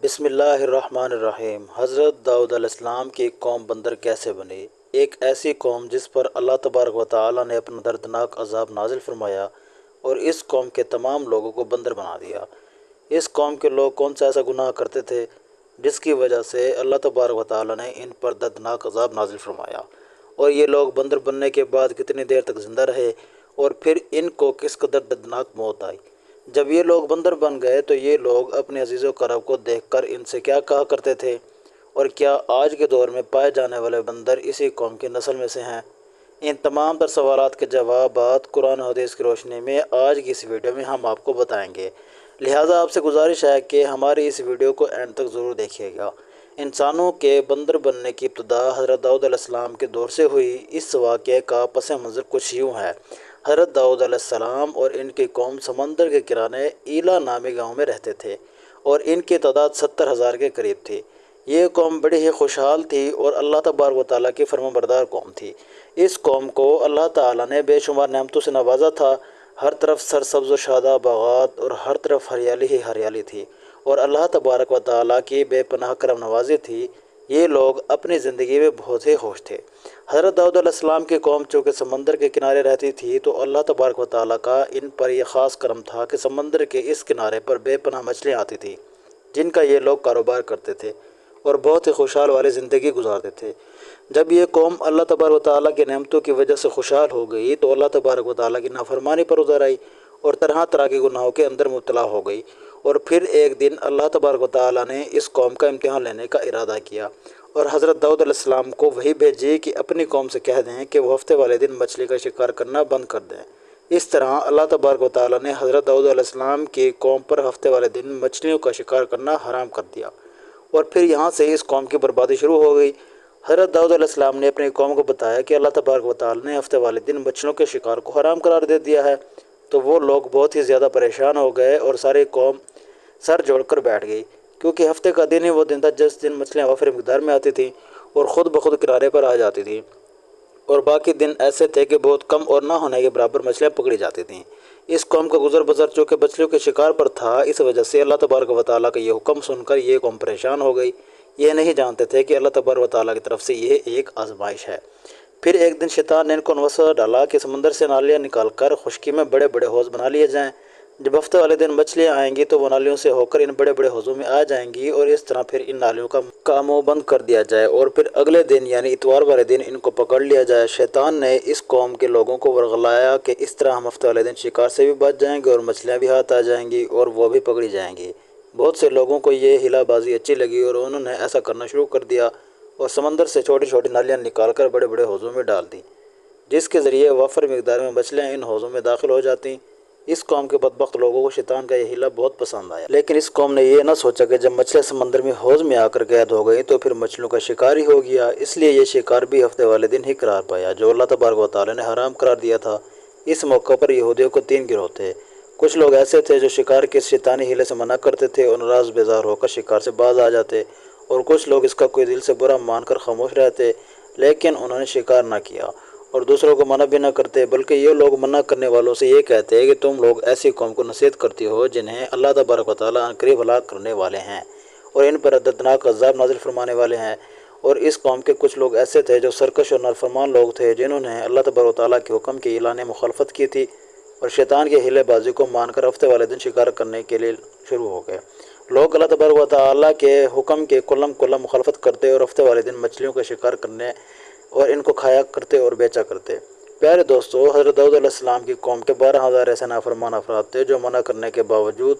بسم اللہ الرحمن الرحیم۔ حضرت داؤد علیہ السلام کی قوم بندر کیسے بنی؟ ایک ایسی قوم جس پر اللہ تبارک و تعالیٰ نے اپنا دردناک عذاب نازل فرمایا اور اس قوم کے تمام لوگوں کو بندر بنا دیا۔ اس قوم کے لوگ کون سا ایسا گناہ کرتے تھے جس کی وجہ سے اللہ تبارک و تعالیٰ نے ان پر دردناک عذاب نازل فرمایا، اور یہ لوگ بندر بننے کے بعد کتنی دیر تک زندہ رہے اور پھر ان کو کس قدر دردناک موت آئی۔ جب یہ لوگ بندر بن گئے تو یہ لوگ اپنے عزیز و کرب کو دیکھ کر ان سے کیا کہا کرتے تھے؟ اور کیا آج کے دور میں پائے جانے والے بندر اسی قوم کی نسل میں سے ہیں؟ ان تمام تر سوالات کے جوابات قرآن و حدیث کی روشنی میں آج کی اس ویڈیو میں ہم آپ کو بتائیں گے، لہٰذا آپ سے گزارش ہے کہ ہماری اس ویڈیو کو اینڈ تک ضرور دیکھیے گا۔ انسانوں کے بندر بننے کی ابتدا حضرت داؤد علیہ السلام کے دور سے ہوئی۔ اس واقعے کا پس منظر کچھ یوں ہے۔ حضرت داؤد علیہ السلام اور ان کی قوم سمندر کے کنارے ایلا نامی گاؤں میں رہتے تھے اور ان کی تعداد 70,000 کے قریب تھی۔ یہ قوم بڑی ہی خوشحال تھی اور اللہ تبارک و تعالیٰ کی فرمانبردار قوم تھی۔ اس قوم کو اللہ تعالیٰ نے بے شمار نعمتوں سے نوازا تھا۔ ہر طرف سرسبز و شاداب باغات اور ہر طرف ہریالی ہی ہریالی تھی اور اللہ تبارک و تعالیٰ کی بے پناہ کرم نوازی تھی۔ یہ لوگ اپنی زندگی میں بہت ہی خوش تھے۔ حضرت داؤد علیہ السلام کی قوم چونکہ سمندر کے کنارے رہتی تھی تو اللہ تبارک و تعالیٰ کا ان پر یہ خاص کرم تھا کہ سمندر کے اس کنارے پر بے پناہ مچھلیاں آتی تھیں جن کا یہ لوگ کاروبار کرتے تھے اور بہت ہی خوشحال والی زندگی گزارتے تھے۔ جب یہ قوم اللہ تبارک و تعالیٰ کی نعمتوں کی وجہ سے خوشحال ہو گئی تو اللہ تبارک و تعالیٰ کی نافرمانی پر اتر آئی اور طرح طرح کے گناہوں کے اندر مبتلا ہو گئی۔ اور پھر ایک دن اللہ تبارک و تعالیٰ نے اس قوم کا امتحان لینے کا ارادہ کیا اور حضرت داؤد علیہ السلام کو وحی بھیجی کہ اپنی قوم سے کہہ دیں کہ وہ ہفتے والے دن مچھلی کا شکار کرنا بند کر دیں۔ اس طرح اللہ تبارک و تعالیٰ نے حضرت داؤد علیہ السلام کی قوم پر ہفتے والے دن مچھلیوں کا شکار کرنا حرام کر دیا اور پھر یہاں سے اس قوم کی بربادی شروع ہو گئی۔ حضرت داؤد علیہ السلام نے اپنی قوم کو بتایا کہ اللہ تبارک و تعالیٰ نے ہفتے والے دن مچھلیوں کے شکار کو حرام قرار دے دیا ہے، تو وہ لوگ بہت ہی زیادہ پریشان ہو گئے اور ساری قوم سر جوڑ کر بیٹھ گئی، کیونکہ ہفتے کا دن ہی وہ دن تھا جس دن مچھلیاں وافر مقدار میں آتی تھیں اور خود بخود کنارے پر آ جاتی تھیں، اور باقی دن ایسے تھے کہ بہت کم اور نہ ہونے کے برابر مچھلیاں پکڑی جاتی تھیں۔ اس قوم کا گزر بسر چونکہ مچھلیوں کے شکار پر تھا، اس وجہ سے اللہ تبارک و تعالیٰ کا یہ حکم سن کر یہ قوم پریشان ہو گئی۔ یہ نہیں جانتے تھے کہ اللہ تبارک و تعالیٰ کی طرف سے یہ ایک آزمائش ہے۔ پھر ایک دن شیطان نے ان کو وسوسہ ڈالا کہ سمندر سے نالیاں نکال کر خشکی میں بڑے بڑے حوض بنا لیے جائیں۔ جب ہفتے والے دن مچھلیاں آئیں گی تو وہ نالیوں سے ہو کر ان بڑے بڑے حوضوں میں آ جائیں گی اور اس طرح پھر ان نالیوں کا منہ بند کر دیا جائے اور پھر اگلے دن یعنی اتوار والے دن ان کو پکڑ لیا جائے۔ شیطان نے اس قوم کے لوگوں کو ورغلایا کہ اس طرح ہم ہفتے والے دن شکار سے بھی بچ جائیں گے اور مچھلیاں بھی ہاتھ آ جائیں گی اور وہ بھی پکڑی جائیں گی۔ بہت سے لوگوں کو یہ ہلا بازی اچھی لگی اور انہوں نے ایسا کرنا شروع کر دیا اور سمندر سے چھوٹی چھوٹی نالیاں نکال کر بڑے بڑے حوضوں میں ڈال دیں، جس کے ذریعے وافر مقدار میں مچھلیاں ان حوضوں میں داخل ہو جاتی۔ اس قوم کے بدبخت لوگوں کو شیطان کا یہ ہیلا بہت پسند آیا، لیکن اس قوم نے یہ نہ سوچا کہ جب مچھلیاں سمندر میں حوض میں آ کر قید ہو گئی تو پھر مچھلیوں کا شکار ہی ہو گیا، اس لیے یہ شکار بھی ہفتے والے دن ہی قرار پایا جو اللہ تبارک و تعالیٰ نے حرام قرار دیا تھا۔ اس موقع پر یہودیوں کو 3 گروہ تھے۔ کچھ لوگ ایسے تھے جو شکار کے شیطانی ہیلے سے منع کرتے تھے اور ناراض بیزار ہو کر شکار سے باز آ جاتے، اور کچھ لوگ اس کا کوئی دل سے برا مان کر خاموش رہتے لیکن انہوں نے شکار نہ کیا اور دوسروں کو منع بھی نہ کرتے، بلکہ یہ لوگ منع کرنے والوں سے یہ کہتے کہ تم لوگ ایسی قوم کو نصیحت کرتی ہو جنہیں اللہ تبارک و تعالیٰ عنقریب ہلاک کرنے والے ہیں اور ان پر دردناک عذاب نازل فرمانے والے ہیں۔ اور اس قوم کے کچھ لوگ ایسے تھے جو سرکش اور نافرمان لوگ تھے جنہوں نے اللہ تبارک و تعالیٰ کے حکم کی اعلان مخالفت کی تھی اور شیطان کے ہیلے بازی کو مان کر ہفتے والے دن شکار کرنے کے لیے شروع ہو گئے۔ لوگ اللہ تبارک و تعالیٰ کے حکم کے کلم مخالفت کرتے اور ہفتے والے دن مچھلیوں کا شکار کرنے اور ان کو کھایا کرتے اور بیچا کرتے۔ پیارے دوستو، حضرت داؤد علیہ السلام کی قوم کے 12,000 ایسے نافرمان افراد تھے جو منع کرنے کے باوجود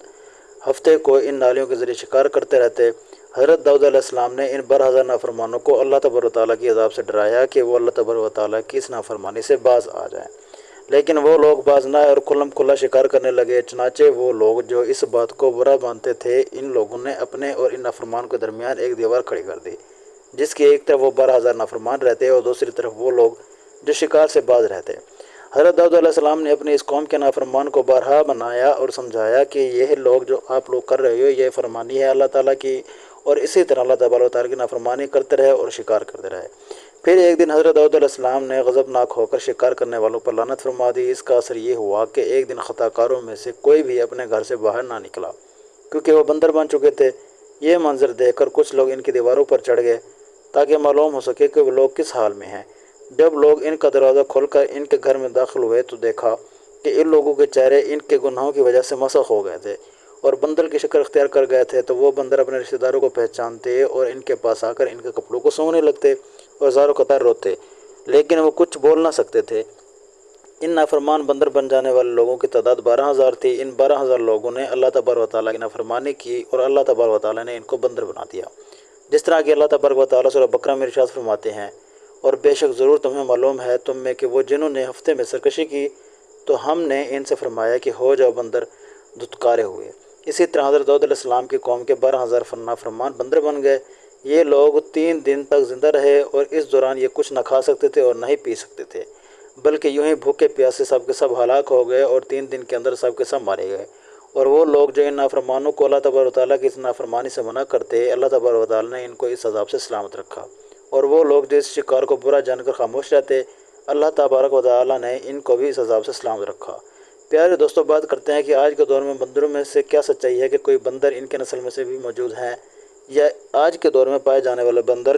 ہفتے کو ان نالیوں کے ذریعے شکار کرتے رہتے۔ حضرت داؤد علیہ السلام نے ان 12,000 نافرمانوں کو اللہ تبارک و تعالیٰ کی عذاب سے ڈرایا کہ وہ اللہ تبارک و تعالیٰ کی اس نافرمانی سے باز آ جائیں، لیکن وہ لوگ باز نہ آئے اور کھلا شکار کرنے لگے۔ چنانچہ وہ لوگ جو اس بات کو برا مانتے تھے، ان لوگوں نے اپنے اور ان نافرمانوں کے درمیان ایک دیوار کھڑی کر دی جس کی ایک طرف وہ 12,000 نافرمان رہتے اور دوسری طرف وہ لوگ جو شکار سے باز رہتے۔ حضرت داؤد علیہ السلام نے اپنی اس قوم کے نافرمان کو بارہا منایا اور سمجھایا کہ یہ لوگ جو آپ لوگ کر رہے ہو یہ فرمانی ہے اللہ تعالیٰ کی، اور اسی طرح اللہ تبارک و تعالیٰ کی نافرمانی کرتے رہے اور شکار کرتے رہے۔ پھر ایک دن حضرت داؤد علیہ السلام نے غضبناک ہو کر شکار کرنے والوں پر لعنت فرما دی۔ اس کا اثر یہ ہوا کہ ایک دن خطا کاروں میں سے کوئی بھی اپنے گھر سے باہر نہ نکلا، کیونکہ وہ بندر بن چکے تھے۔ یہ منظر دیکھ کر کچھ لوگ ان کی دیواروں پر چڑھ گئے تاکہ معلوم ہو سکے کہ وہ لوگ کس حال میں ہیں۔ جب لوگ ان کا دروازہ کھول کر ان کے گھر میں داخل ہوئے تو دیکھا کہ ان لوگوں کے چہرے ان کے گناہوں کی وجہ سے مسخ ہو گئے تھے اور بندر کی شکل اختیار کر گئے تھے، تو وہ بندر اپنے رشتہ داروں کو پہچانتے اور ان کے پاس آ کر ان کے کپڑوں کو سونگنے لگتے اور زاروں قطار روتے، لیکن وہ کچھ بول نہ سکتے تھے۔ ان نافرمان بندر بن جانے والے لوگوں کی تعداد 12,000 تھی۔ ان 12,000 لوگوں نے اللہ تبارک و تعالیٰ کی نافرمانی کی اور اللہ تبارک و تعالیٰ نے ان کو بندر بنا دیا، جس طرح کہ اللہ تبارک و تعالیٰ سورہ بقرہ میں ارشاد فرماتے ہیں، اور بے شک ضرور تمہیں معلوم ہے تم میں کہ وہ جنہوں نے ہفتے میں سرکشی کی تو ہم نے ان سے فرمایا کہ ہو جاؤ بندر، دھتکارے ہوئے۔ اسی طرح حضرت داؤد علیہ السلام کی قوم کے 12,000 نافرمان بندر بن گئے۔ یہ لوگ 3 دن تک زندہ رہے اور اس دوران یہ کچھ نہ کھا سکتے تھے اور نہ ہی پی سکتے تھے، بلکہ یوں ہی بھوکے پیاسے سب کے سب ہلاک ہو گئے اور 3 دن کے اندر سب کے سب مارے گئے۔ اور وہ لوگ جو ان نافرمانوں کو اللہ تبارک و تعالیٰ کی اس نافرمانی سے منع کرتے، اللہ تبارک و تعالیٰ نے ان کو اس عذاب سے سلامت رکھا، اور وہ لوگ جو اس شکار کو برا جان کر خاموش رہتے، اللہ تبارک و تعالیٰ نے ان کو بھی اس عذاب سے سلامت رکھا۔ پیارے دوستو، بات کرتے ہیں کہ آج کے دور میں بندروں میں سے کیا سچائی ہے کہ کوئی بندر ان کے نسل میں سے بھی موجود ہیں، یا آج کے دور میں پائے جانے والے بندر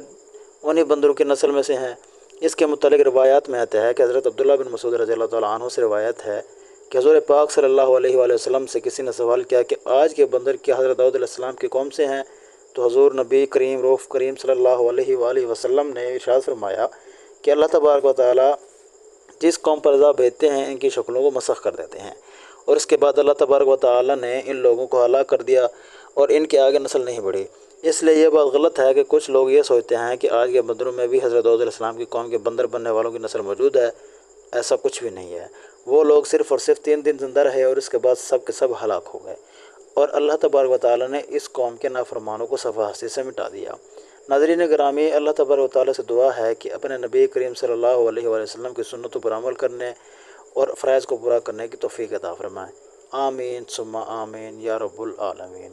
انہی بندروں کی نسل میں سے ہیں؟ اس کے متعلق روایات میں آتا ہے کہ حضرت عبداللہ بن مسعود رضی اللہ تعالیٰ عنہ سے روایت ہے کہ حضور پاک صلی اللہ علیہ وآلہ وسلم سے کسی نے سوال کیا کہ آج کے بندر کیا حضرت داؤد علیہ السلام کی قوم سے ہیں؟ تو حضور نبی کریم رؤوف کریم صلی اللہ علیہ وآلہ وسلم نے ارشاد فرمایا کہ اللہ تبارک و تعالیٰ جس قوم پر عذاب بھیجتے ہیں ان کی شکلوں کو مسخ کر دیتے ہیں، اور اس کے بعد اللہ تبارک و تعالیٰ نے ان لوگوں کو ہلاک کر دیا اور ان کے آگے نسل نہیں بڑھی۔ اس لیے یہ بات غلط ہے کہ کچھ لوگ یہ سوچتے ہیں کہ آج کے بندروں میں بھی حضرت داؤد علیہ السلام کی قوم کے بندر بننے والوں کی نسل موجود ہے۔ ایسا کچھ بھی نہیں ہے۔ وہ لوگ صرف اور صرف 3 دن زندہ رہے اور اس کے بعد سب کے سب ہلاک ہو گئے، اور اللہ تبارک و تعالیٰ نے اس قوم کے نافرمانوں کو صفحہ ہستی سے مٹا دیا۔ ناظرین گرامی، اللہ تبارک و تعالیٰ سے دعا ہے کہ اپنے نبی کریم صلی اللہ علیہ وآلہ وسلم کی سنتوں پر عمل کرنے اور فرائض کو پورا کرنے کی توفیق عطا فرمائے۔ آمین ثم آمین یا رب العالمین۔